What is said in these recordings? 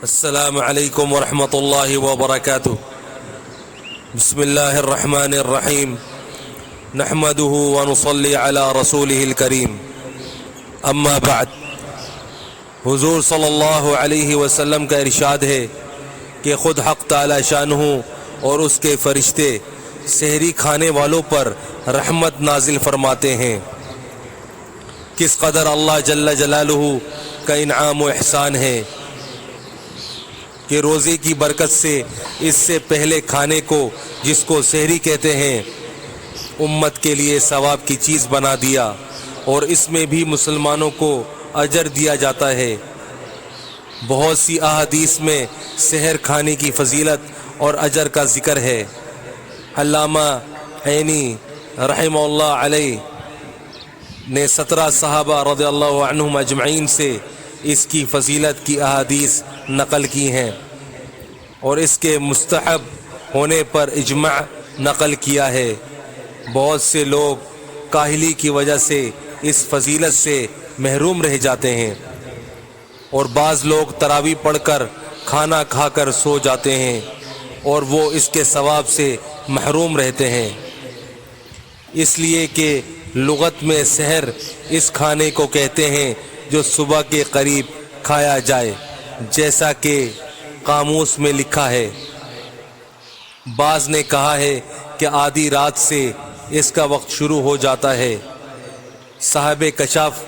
السلام علیکم ورحمۃ اللہ وبرکاتہ۔ بسم اللہ الرحمن الرحیم، نحمده ونصلی علی رسوله الکریم، اما بعد۔ حضور صلی اللہ علیہ وسلم کا ارشاد ہے کہ خود حق تعالی شانہ اور اس کے فرشتے سحری کھانے والوں پر رحمت نازل فرماتے ہیں۔ کس قدر اللہ جل جلالہ کا انعام و احسان ہے کہ روزے کی برکت سے اس سے پہلے کھانے کو، جس کو سحری کہتے ہیں، امت کے لیے ثواب کی چیز بنا دیا، اور اس میں بھی مسلمانوں کو اجر دیا جاتا ہے۔ بہت سی احادیث میں سحر کھانے کی فضیلت اور اجر کا ذکر ہے۔ علامہ عینی رحمہ اللہ علیہ نے 17 صحابہ رضی اللہ عنہم اجمعین سے اس کی فضیلت کی احادیث نقل کی ہیں، اور اس کے مستحب ہونے پر اجماع نقل کیا ہے۔ بہت سے لوگ کاہلی کی وجہ سے اس فضیلت سے محروم رہ جاتے ہیں، اور بعض لوگ تراویح پڑھ کر کھانا کھا کر سو جاتے ہیں، اور وہ اس کے ثواب سے محروم رہتے ہیں، اس لیے کہ لغت میں سحر اس کھانے کو کہتے ہیں جو صبح کے قریب کھایا جائے، جیسا کہ قاموس میں لکھا ہے۔ بعض نے کہا ہے کہ آدھی رات سے اس کا وقت شروع ہو جاتا ہے۔ صاحب کشاف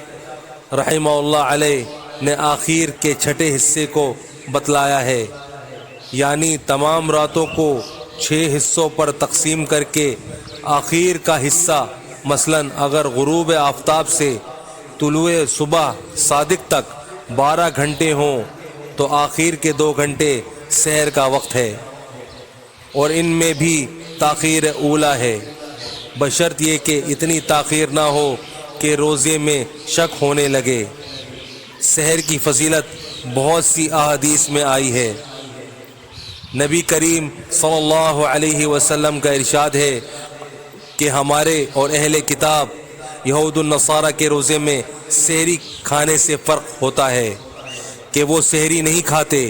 رحمہ اللہ علیہ نے آخر کے چھٹے حصے کو بتلایا ہے، یعنی تمام راتوں کو 6 حصوں پر تقسیم کر کے آخر کا حصہ، مثلا اگر غروب آفتاب سے طلوع صبح صادق تک 12 گھنٹے ہوں تو آخر کے 2 گھنٹے سحر کا وقت ہے، اور ان میں بھی تاخیر اولا ہے، بشرط یہ کہ اتنی تاخیر نہ ہو کہ روزے میں شک ہونے لگے۔ سحر کی فضیلت بہت سی احادیث میں آئی ہے۔ نبی کریم صلی اللہ علیہ وسلم کا ارشاد ہے کہ ہمارے اور اہل کتاب یہود النصارہ کے روزے میں سحری کھانے سے فرق ہوتا ہے کہ وہ سحری نہیں کھاتے۔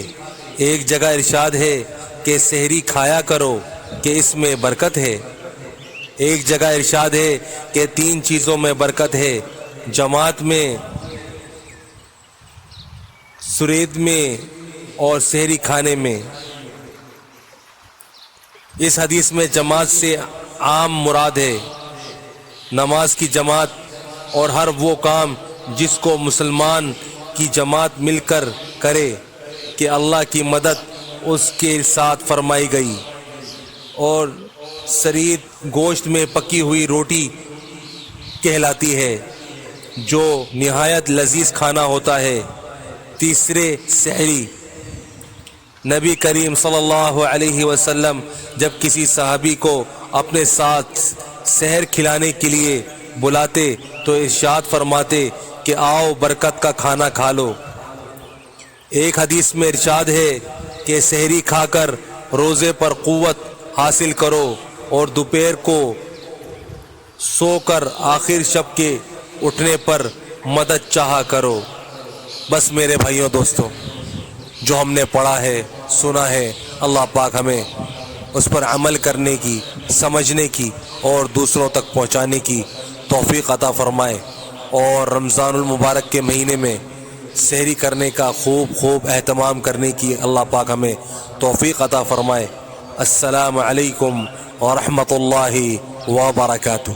ایک جگہ ارشاد ہے کہ سحری کھایا کرو کہ اس میں برکت ہے۔ ایک جگہ ارشاد ہے کہ 3 چیزوں میں برکت ہے: جماعت میں، سرید میں، اور سحری کھانے میں۔ اس حدیث میں جماعت سے عام مراد ہے نماز کی جماعت اور ہر وہ کام جس کو مسلمان کی جماعت مل کر کرے کہ اللہ کی مدد اس کے ساتھ فرمائی گئی۔ اور سرید گوشت میں پکی ہوئی روٹی کہلاتی ہے جو نہایت لذیذ کھانا ہوتا ہے۔ تیسرے، سحری۔ نبی کریم صلی اللہ علیہ وسلم جب کسی صحابی کو اپنے ساتھ سحر کھلانے کے لیے بلاتے تو ارشاد فرماتے کہ آؤ برکت کا کھانا کھا لو۔ ایک حدیث میں ارشاد ہے کہ سحری کھا کر روزے پر قوت حاصل کرو، اور دوپہر کو سو کر آخر شب کے اٹھنے پر مدد چاہا کرو۔ بس میرے بھائیوں دوستوں، جو ہم نے پڑھا ہے، سنا ہے، اللہ پاک ہمیں اس پر عمل کرنے کی، سمجھنے کی اور دوسروں تک پہنچانے کی توفیق عطا فرمائے، اور رمضان المبارک کے مہینے میں سحری کرنے کا خوب اہتمام کرنے کی اللہ پاک ہمیں توفیق عطا فرمائے۔ السلام علیکم ورحمۃ اللہ وبرکاتہ۔